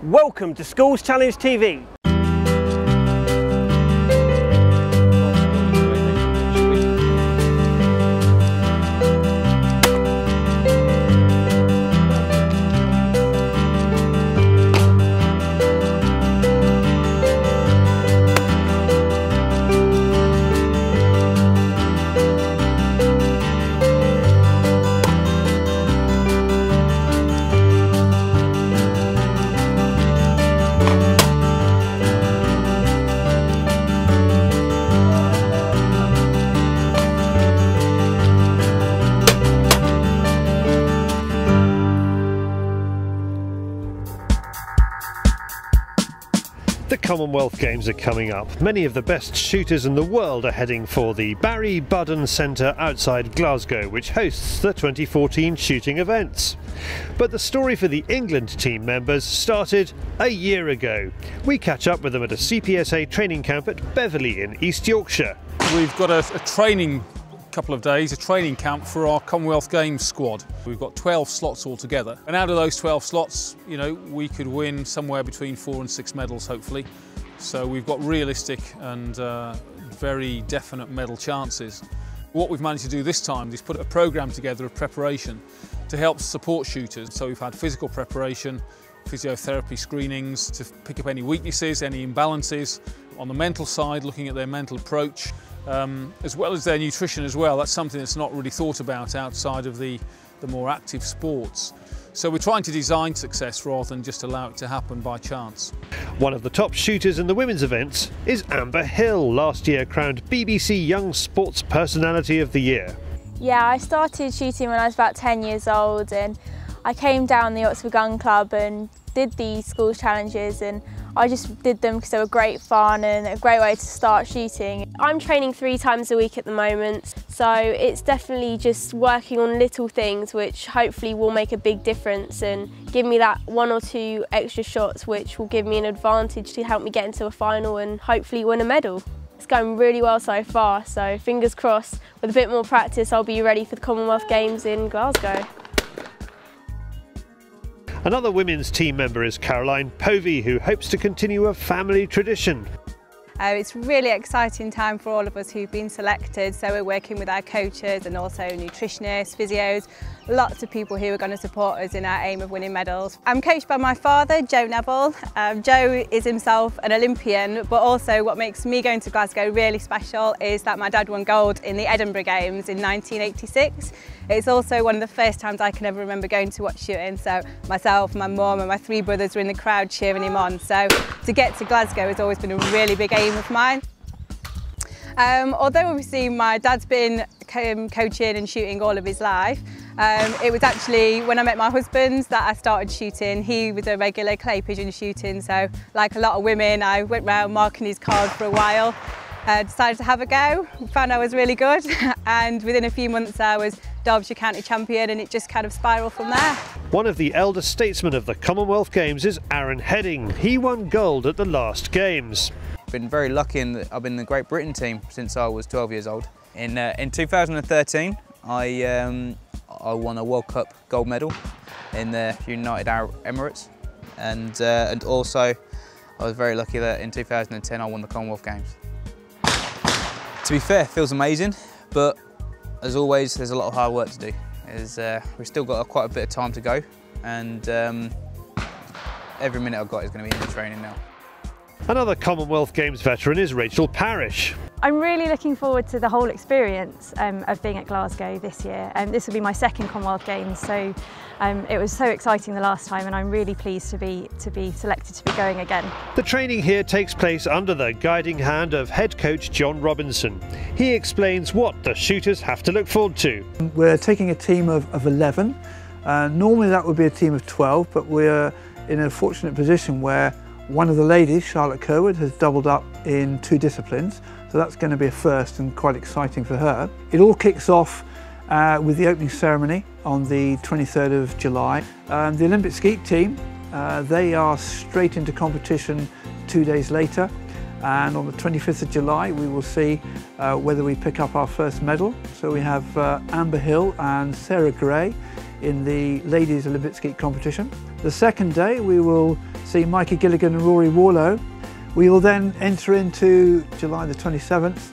Welcome to Schools Challenge TV. The Commonwealth Games are coming up. Many of the best shooters in the world are heading for the Barry Budden Centre outside Glasgow, which hosts the 2014 shooting events. But the story for the England team members started a year ago. We catch up with them at a CPSA training camp at Beverley in East Yorkshire. We've got a training couple of days, a training camp for our Commonwealth Games squad. We've got 12 slots altogether, and out of those 12 slots, you know, we could win somewhere between 4 and 6 medals, hopefully. So we've got realistic and very definite medal chances. What we've managed to do this time is put a programme together of preparation to help support shooters. So we've had physical preparation, physiotherapy screenings to pick up any weaknesses, any imbalances. On the mental side, looking at their mental approach, as well as their nutrition as well. That's something that's not really thought about outside of the more active sports. So we're trying to design success rather than just allow it to happen by chance. One of the top shooters in the women's events is Amber Hill, last year crowned BBC Young Sports Personality of the Year. Yeah, I started shooting when I was about 10 years old, and I came down the Oxford Gun Club and did the schools challenges, and I just did them because they were great fun and a great way to start shooting. I'm training 3 times a week at the moment, so it's definitely just working on little things which hopefully will make a big difference and give me that 1 or 2 extra shots which will give me an advantage to help me get into a final and hopefully win a medal. It's going really well so far, so fingers crossed, with a bit more practice I'll be ready for the Commonwealth Games in Glasgow. Another women's team member is Caroline Povey, who hopes to continue a family tradition. It's a really exciting time for all of us who've been selected, so we're working with our coaches and also nutritionists, physios, lots of people who are going to support us in our aim of winning medals. I'm coached by my father, Joe Neville. Joe is himself an Olympian, but also what makes me going to Glasgow really special is that my dad won gold in the Edinburgh Games in 1986. It's also one of the first times I can ever remember going to watch shooting, so myself, my mum and my 3 brothers were in the crowd cheering him on. So to get to Glasgow has always been a really big aim of mine. Although obviously my dad's been coaching and shooting all of his life, it was actually when I met my husband that I started shooting. He was a regular clay pigeon shooting, so like a lot of women I went round marking his card for a while. Decided to have a go, found I was really good, and within a few months I was Derbyshire County Champion, and it just kind of spiralled from there. One of the elder statesmen of the Commonwealth Games is Aaron Heading. He won gold at the last Games. Been very lucky in that I've been in the Great Britain team since I was 12 years old. In 2013 I won a World Cup gold medal in the United Arab Emirates, and also I was very lucky that in 2010 I won the Commonwealth Games. To be fair, it feels amazing, but as always there's a lot of hard work to do. We've still got quite a bit of time to go, and every minute I've got is going to be in the training now. Another Commonwealth Games veteran is Rachel Parish. I'm really looking forward to the whole experience of being at Glasgow this year. This will be my 2nd Commonwealth Games, so it was so exciting the last time, and I'm really pleased to be selected to be going again. The training here takes place under the guiding hand of head coach John Robinson. He explains what the shooters have to look forward to. We're taking a team of 11. Normally that would be a team of 12, but we're in a fortunate position where one of the ladies, Charlotte Kerwood, has doubled up in 2 disciplines, so that's going to be a first and quite exciting for her. It all kicks off with the opening ceremony on the 23rd of July. The Olympic skeet team, they are straight into competition 2 days later, and on the 25th of July we will see whether we pick up our first medal. So we have Amber Hill and Sarah Gray in the ladies Olympic skeet competition. The second day we will see Mikey Gilligan and Rory Warlow. We will then enter into July the 27th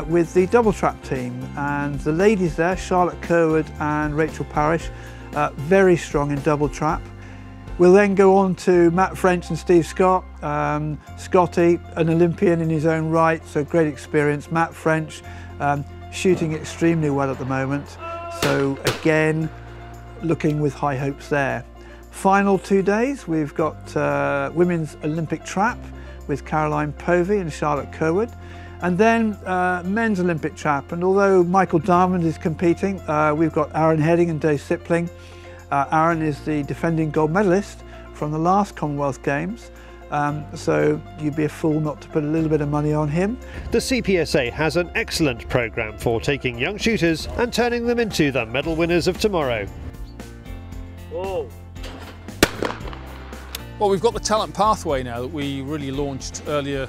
with the double trap team, and the ladies there, Charlotte Kerwood and Rachel Parish, very strong in double trap. We'll then go on to Matt French and Steve Scott. Scotty, an Olympian in his own right, so great experience. Matt French shooting extremely well at the moment, so again looking with high hopes there. Final 2 days, we've got women's Olympic trap with Caroline Povey and Charlotte Kerwood, and then men's Olympic trap. And although Michael Diamond is competing, we've got Aaron Heading and Dave Sipling. Aaron is the defending gold medalist from the last Commonwealth Games, so you'd be a fool not to put a little bit of money on him. The CPSA has an excellent programme for taking young shooters and turning them into the medal winners of tomorrow. Whoa. Well, we've got the talent pathway now that we really launched earlier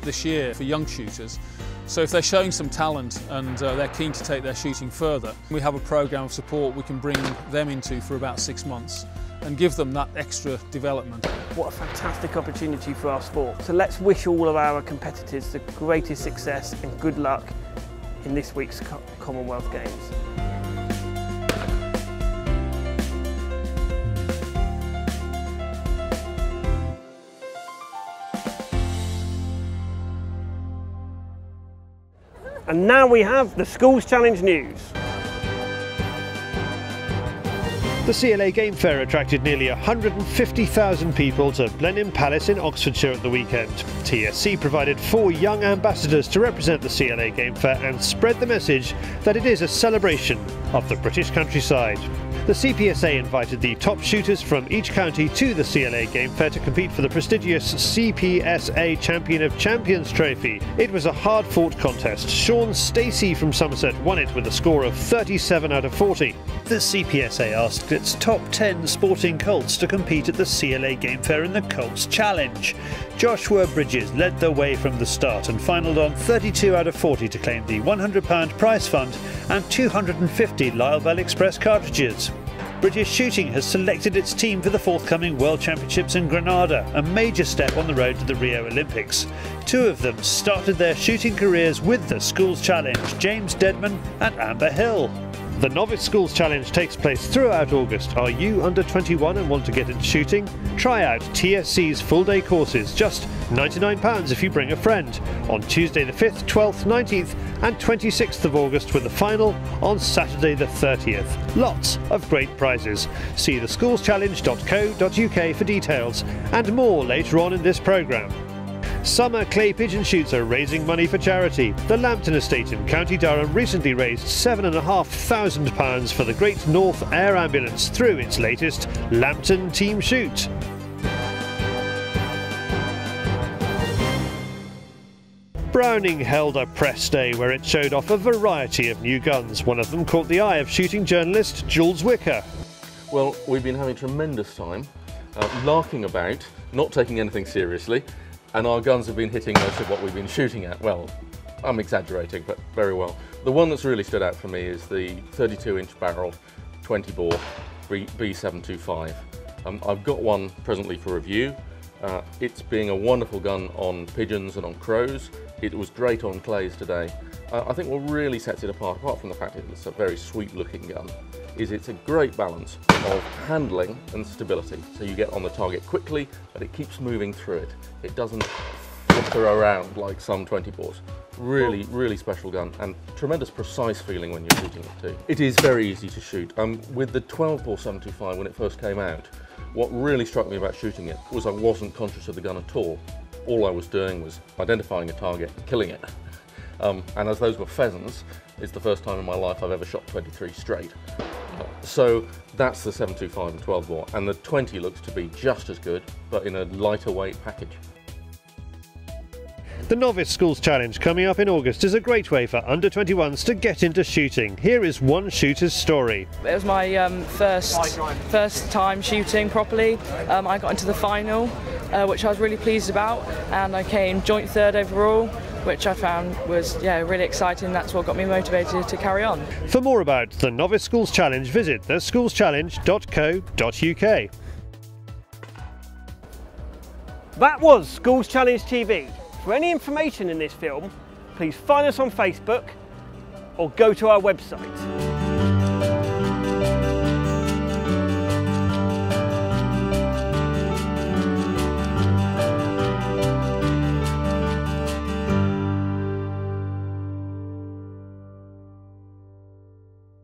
this year for young shooters. So if they're showing some talent and they're keen to take their shooting further, we have a programme of support we can bring them into for about 6 months and give them that extra development. What a fantastic opportunity for our sport. So let's wish all of our competitors the greatest success and good luck in this week's Commonwealth Games. And now we have the Schools Challenge news. The CLA Game Fair attracted nearly 150,000 people to Blenheim Palace in Oxfordshire at the weekend. TSC provided 4 young ambassadors to represent the CLA Game Fair and spread the message that it is a celebration of the British countryside. The CPSA invited the top shooters from each county to the CLA Game Fair to compete for the prestigious CPSA Champion of Champions trophy. It was a hard-fought contest. Sean Stacey from Somerset won it with a score of 37 out of 40. The CPSA asked its top 10 sporting colts to compete at the CLA Game Fair in the Colts Challenge. Joshua Bridges led the way from the start and finalled on 32 out of 40 to claim the £100 prize fund and 250 Lyle Express cartridges. British Shooting has selected its team for the forthcoming World Championships in Granada, a major step on the road to the Rio Olympics. 2 of them started their shooting careers with the Schools Challenge, James Deadman and Amber Hill. The Novice Schools Challenge takes place throughout August. Are you under 21 and want to get into shooting? Try out TSC's full-day courses, just £99 if you bring a friend, on Tuesday the 5th, 12th, 19th and 26th of August, with the final on Saturday the 30th. Lots of great prizes. See theschoolschallenge.co.uk for details, and more later on in this programme. Summer clay pigeon shoots are raising money for charity. The Lambton Estate in County Durham recently raised £7,500 for the Great North Air Ambulance through its latest Lambton Team Shoot. Browning held a press day where it showed off a variety of new guns. One of them caught the eye of shooting journalist Jules Whicker. Well, we've been having tremendous time, larking about, not taking anything seriously, and our guns have been hitting most of what we've been shooting at. Well, I'm exaggerating, but very well. The one that's really stood out for me is the 32-inch barrel 20-bore B725. I've got one presently for review. It's being a wonderful gun on pigeons and on crows. It was great on clays today. I think what really sets it apart from the fact that it's a very sweet-looking gun, is it's a great balance of handling and stability. So you get on the target quickly, but it keeps moving through it. It doesn't flitter around like some 20-bores. Really, really special gun, and tremendous precise feeling when you're shooting it too. It is very easy to shoot. With the 12-bore 725 when it first came out, what really struck me about shooting it was I wasn't conscious of the gun at all. All I was doing was identifying a target and killing it. And as those were pheasants, it's the first time in my life I've ever shot 23 straight. So that's the 725 and 12 bore, and the 20 looks to be just as good, but in a lighter weight package. The Novice Schools Challenge coming up in August is a great way for under-21s to get into shooting. Here is one shooter's story. It was my first time shooting properly. I got into the final, which I was really pleased about, and I came joint 3rd overall, which I found was really exciting. That's what got me motivated to carry on. For more about the Novice Schools Challenge, visit theschoolschallenge.co.uk. That was Schools Challenge TV. For any information in this film, please find us on Facebook or go to our website.